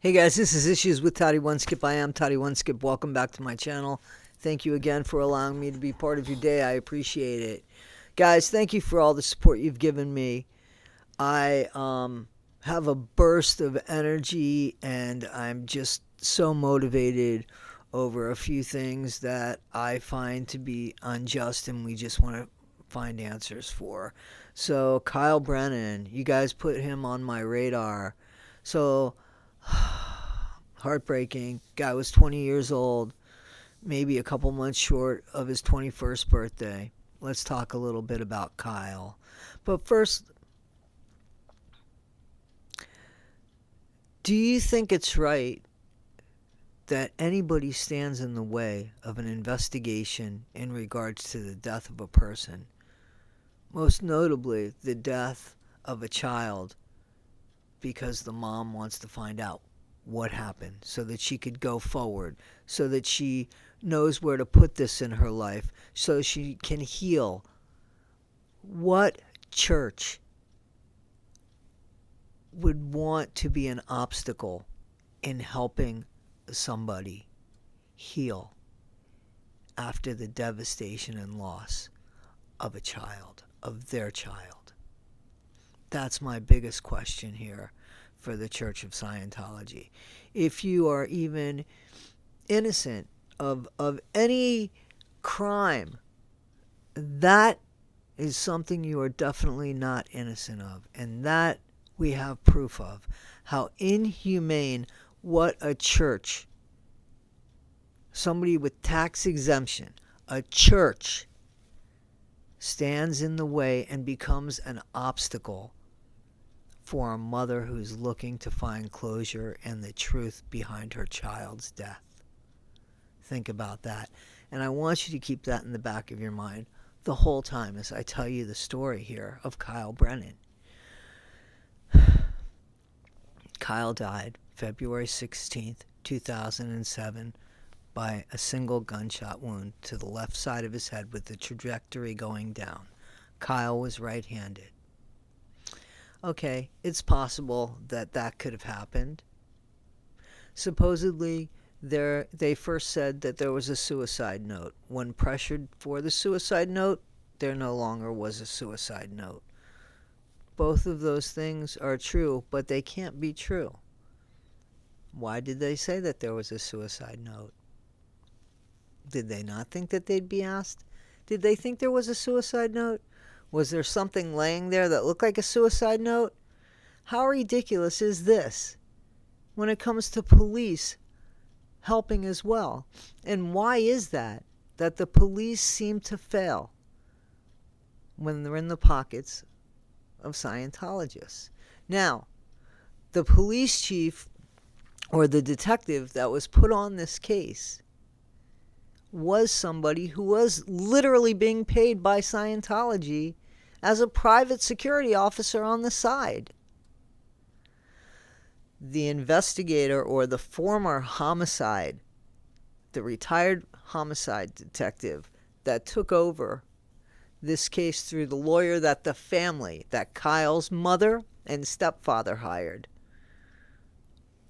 Hey guys, this is Issues with Toddy One Skip. I am Toddy One Skip. Welcome back to my channel. Thank you again for allowing me to be part of your day. I appreciate it. Guys, thank you for all the support you've given me. I have a burst of energy and I'm just so motivated over a few things that I find to be unjust and we just want to find answers for. So Kyle Brennan, you guys put him on my radar. So heartbreaking. Guy was 20 years old, maybe a couple months short of his 21st birthday. Let's talk a little bit about Kyle. But first, do you think it's right that anybody stands in the way of an investigation in regards to the death of a person? Most notably, the death of a child, because the mom wants to find out what happened so that she could go forward, so that she knows where to put this in her life, so she can heal. What church would want to be an obstacle in helping somebody heal after the devastation and loss of a child, of their child? That's my biggest question here for the Church of Scientology. If you are even innocent of any crime, that is something you are definitely not innocent of. And that we have proof of. How inhumane what a church, somebody with tax exemption, a church stands in the way and becomes an obstacle for a mother who's looking to find closure and the truth behind her child's death. Think about that. And I want you to keep that in the back of your mind the whole time as I tell you the story here of Kyle Brennan. Kyle died February 16th, 2007 by a single gunshot wound to the left side of his head with the trajectory going down. Kyle was right-handed. Okay, it's possible that that could have happened. Supposedly, they first said that there was a suicide note. When pressured for the suicide note, there no longer was a suicide note. Both of those things are true, but they can't be true. Why did they say that there was a suicide note? Did they not think that they'd be asked? Did they think there was a suicide note? Was there something laying there that looked like a suicide note? How ridiculous is this when it comes to police helping as well? And why is that the police seem to fail when they're in the pockets of Scientologists? Now, the police chief or the detective that was put on this case was somebody who was literally being paid by Scientology as a private security officer on the side. The investigator or the former homicide, the retired homicide detective that took over this case through the lawyer that the family, that Kyle's mother and stepfather hired,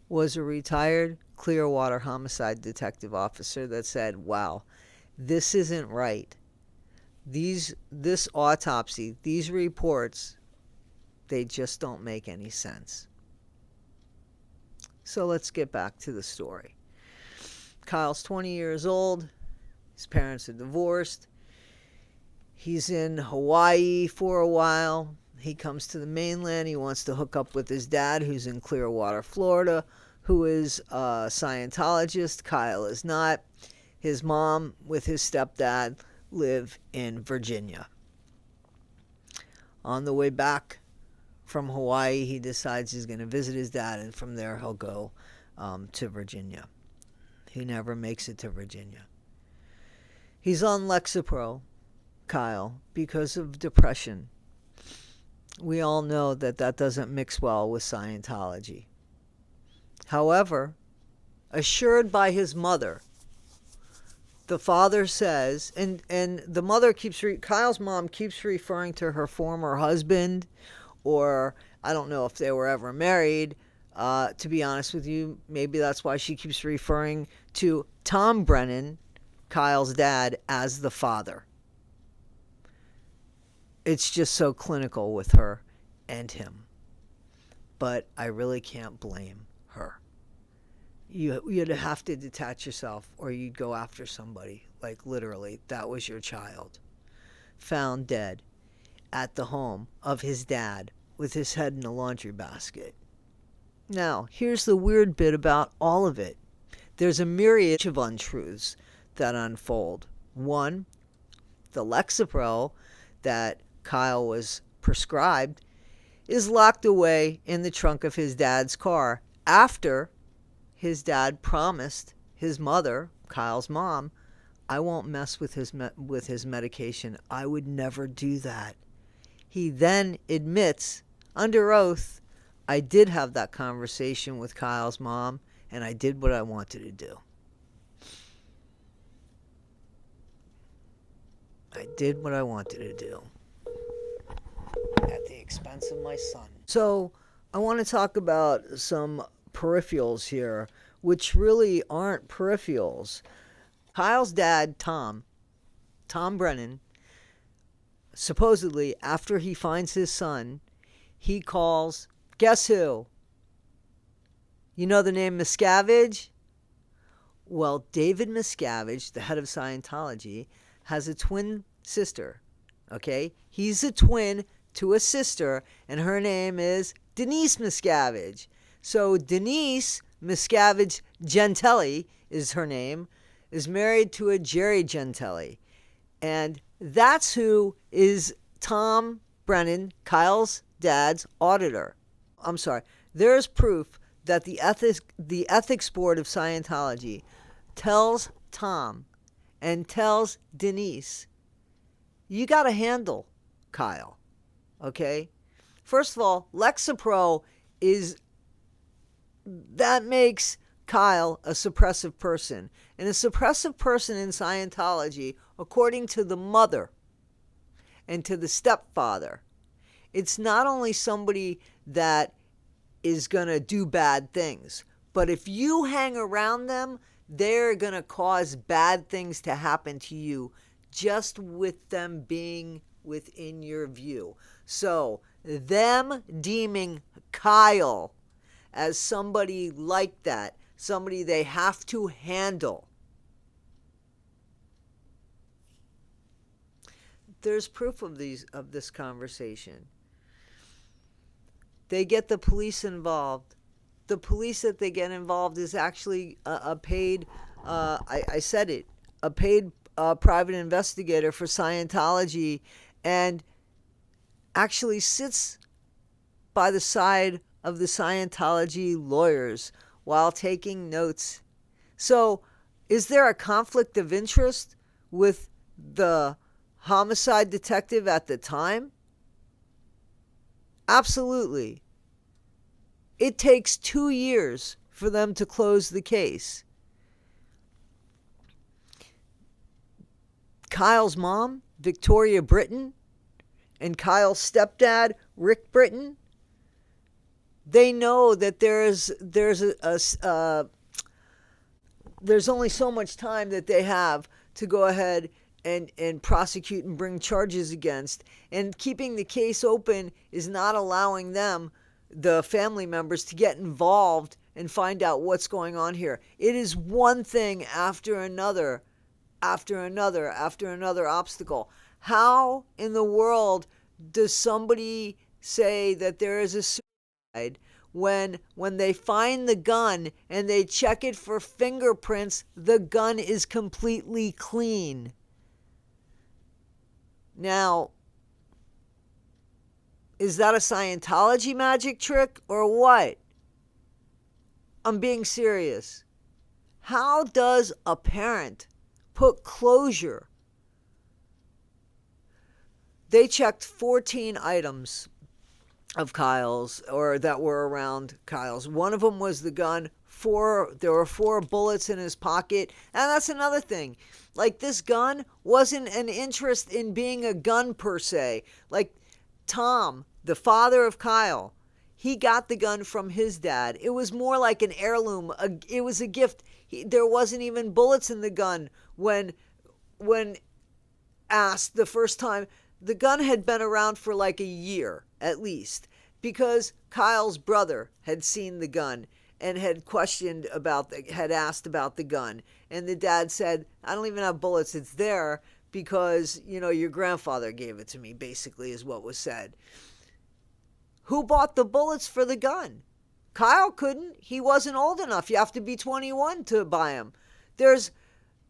was a retired Clearwater homicide detective officer that said, wow, this isn't right. This autopsy, these reports, they just don't make any sense. So let's get back to the story. Kyle's 20 years old. His parents are divorced. He's in Hawaii for a while. He comes to the mainland. He wants to hook up with his dad, who's in Clearwater, Florida, who is a Scientologist. Kyle is not. His mom with his stepdad live in Virginia. On the way back from Hawaii, he decides he's going to visit his dad, and from there he'll go to Virginia. He never makes it to Virginia. He's on Lexapro, Kyle, because of depression. We all know that that doesn't mix well with Scientology. However, assured by his mother, the father says, and the mother Kyle's mom keeps referring to her former husband, or I don't know if they were ever married, To be honest with you, maybe that's why she keeps referring to Tom Brennan, Kyle's dad, as the father. It's just so clinical with her and him. But I really can't blame her. You'd have to detach yourself, or you'd go after somebody. Like, literally, that was your child. Found dead at the home of his dad with his head in a laundry basket. Now, here's the weird bit about all of it. There's a myriad of untruths that unfold. One, the Lexapro that Kyle was prescribed is locked away in the trunk of his dad's car after his dad promised his mother, Kyle's mom, I won't mess with his medication. I would never do that. He then admits under oath, I did have that conversation with Kyle's mom, and I did what I wanted to do. I did what I wanted to do at the expense of my son. So I want to talk about some peripherals here, which really aren't peripherals. Kyle's dad, Tom Brennan, supposedly after he finds his son, he calls, guess who? You know the name Miscavige? Well, David Miscavige, the head of Scientology, has a twin sister, okay? He's a twin to a sister, and her name is Denise Miscavige. So Denise Miscavige Gentili is her name, is married to a Jerry Gentili. And that's who is Tom Brennan, Kyle's dad's auditor. I'm sorry. There's proof that the ethics board of Scientology tells Tom and tells Denise, you got to handle Kyle, okay? First of all, Lexapro that makes Kyle a suppressive person. And a suppressive person in Scientology, according to the mother and to the stepfather, it's not only somebody that is going to do bad things, but if you hang around them, they're going to cause bad things to happen to you just with them being within your view. So, them deeming Kyle as somebody like that, somebody they have to handle. There's proof of this conversation. They get the police involved. The police that they get involved is actually a paid, I said it, a paid private investigator for Scientology, and actually sits by the side of the Scientology lawyers while taking notes. So, is there a conflict of interest with the homicide detective at the time? Absolutely. It takes 2 years for them to close the case. Kyle's mom, Victoria Britton, and Kyle's stepdad, Rick Britton, they know that there's only so much time that they have to go ahead and prosecute and bring charges against. And keeping the case open is not allowing them, the family members, to get involved and find out what's going on here. It is one thing after another, after another obstacle. How in the world does somebody say that there is a suicide when they find the gun and they check it for fingerprints, the gun is completely clean? Now, is that a Scientology magic trick or what? I'm being serious. How does a parent put closure? They checked 14 items of Kyle's, or that were around Kyle's. One of them was the gun. There were 4 bullets in his pocket. And that's another thing. Like, this gun wasn't an interest in being a gun per se. Like, Tom, the father of Kyle, he got the gun from his dad. It was more like an heirloom. It was a gift. There wasn't even bullets in the gun when asked the first time. The gun had been around for like a year at least, because Kyle's brother had seen the gun and had had asked about the gun. And the dad said, I don't even have bullets. It's there because, your grandfather gave it to me, basically, is what was said. Who bought the bullets for the gun? Kyle couldn't. He wasn't old enough. You have to be 21 to buy them. There's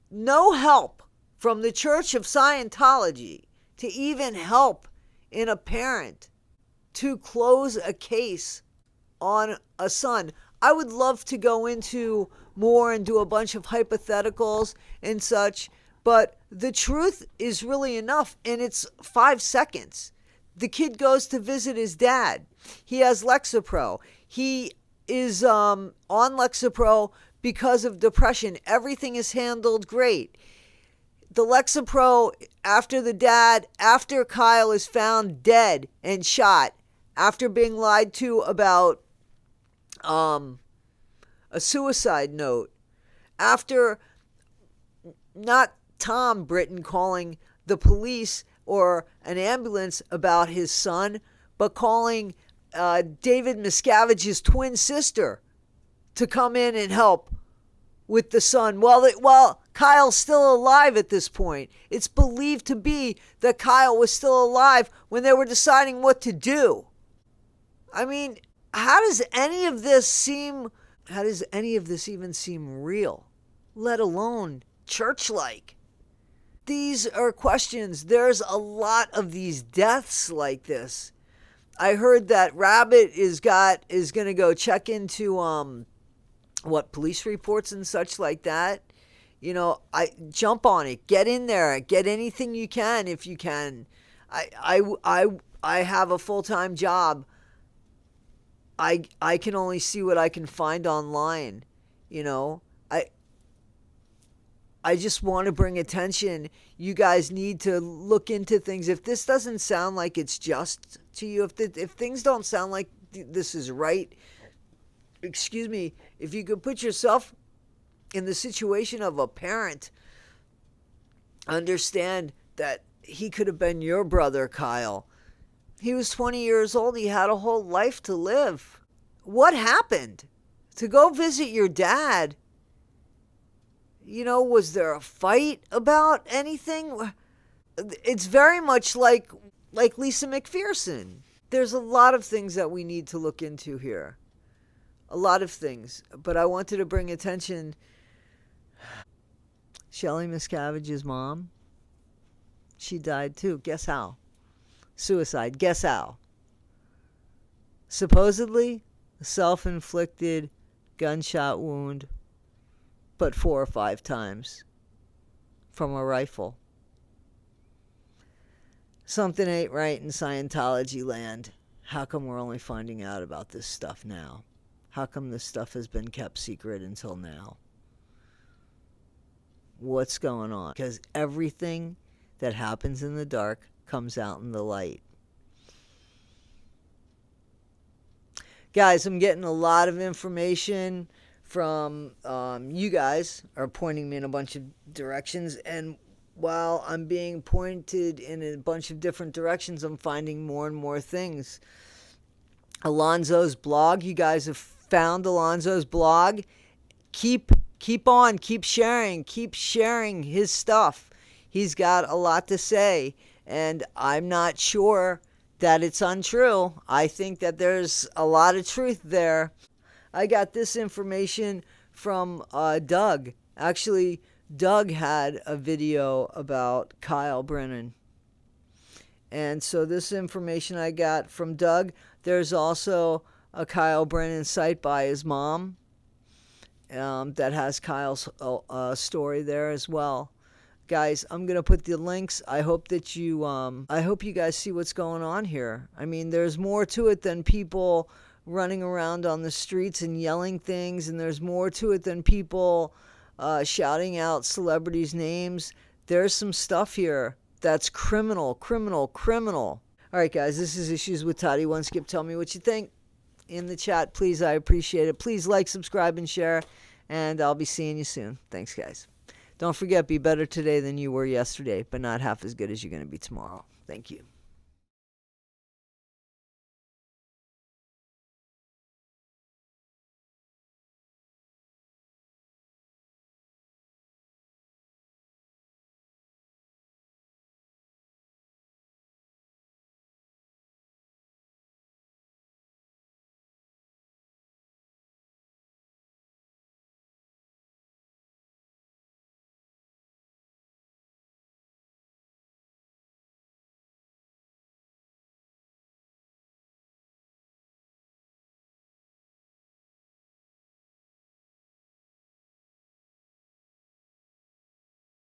no help from the Church of Scientology to even help in a parent to close a case on a son. I would love to go into more and do a bunch of hypotheticals and such, but the truth is really enough, and it's 5 seconds. The kid goes to visit his dad. He has Lexapro. He is on Lexapro because of depression. Everything is handled great. The Lexapro, after Kyle is found dead and shot, after being lied to about a suicide note, after not Tom Britton calling the police or an ambulance about his son, but calling David Miscavige's twin sister to come in and help with the son while Kyle's still alive at this point. It's believed to be that Kyle was still alive when they were deciding what to do. I mean, how does any of this even seem real, let alone church-like? These are questions. There's a lot of these deaths like this. I heard that Rabbit is going to go check into police reports and such like that. I jump on it. Get in there. Get anything you can if you can. I have a full-time job. I can only see what I can find online. I just want to bring attention. You guys need to look into things. If this doesn't sound like it's just to you, if things don't sound like this is right, excuse me, if you could put yourself in the situation of a parent, understand that he could have been your brother, Kyle. He was 20 years old. He had a whole life to live. What happened? To go visit your dad, was there a fight about anything? It's very much like Lisa McPherson. There's a lot of things that we need to look into here. A lot of things. But I wanted to bring attention. Shelley Miscavige's mom, she died too. Guess how? Suicide. Guess how? Supposedly, a self-inflicted gunshot wound, but 4 or 5 times from a rifle. Something ain't right in Scientology land. How come we're only finding out about this stuff now? How come this stuff has been kept secret until now? What's going on? Because everything that happens in the dark comes out in the light. Guys, I'm getting a lot of information from you guys are pointing me in a bunch of directions, and while I'm being pointed in a bunch of different directions, I'm finding more and more things. Alonzo's blog, you guys have found Alonzo's blog. Keep sharing his stuff. He's got a lot to say, and I'm not sure that it's untrue. I think that there's a lot of truth there. I got this information from Doug. Actually, Doug had a video about Kyle Brennan. And so this information I got from Doug. There's also a Kyle Brennan site by his mom that has Kyle's story there as well. Guys, I'm going to put the links. I hope that you guys see what's going on here. I mean, there's more to it than people running around on the streets and yelling things, and there's more to it than people shouting out celebrities' names. There's some stuff here that's criminal. All right, guys, this is Issues with Toddy. One Skip, tell me what you think. in the chat, please. I appreciate it. Please like, subscribe, and share. And I'll be seeing you soon. Thanks, guys. Don't forget, be better today than you were yesterday, but not half as good as you're going to be tomorrow. Thank you.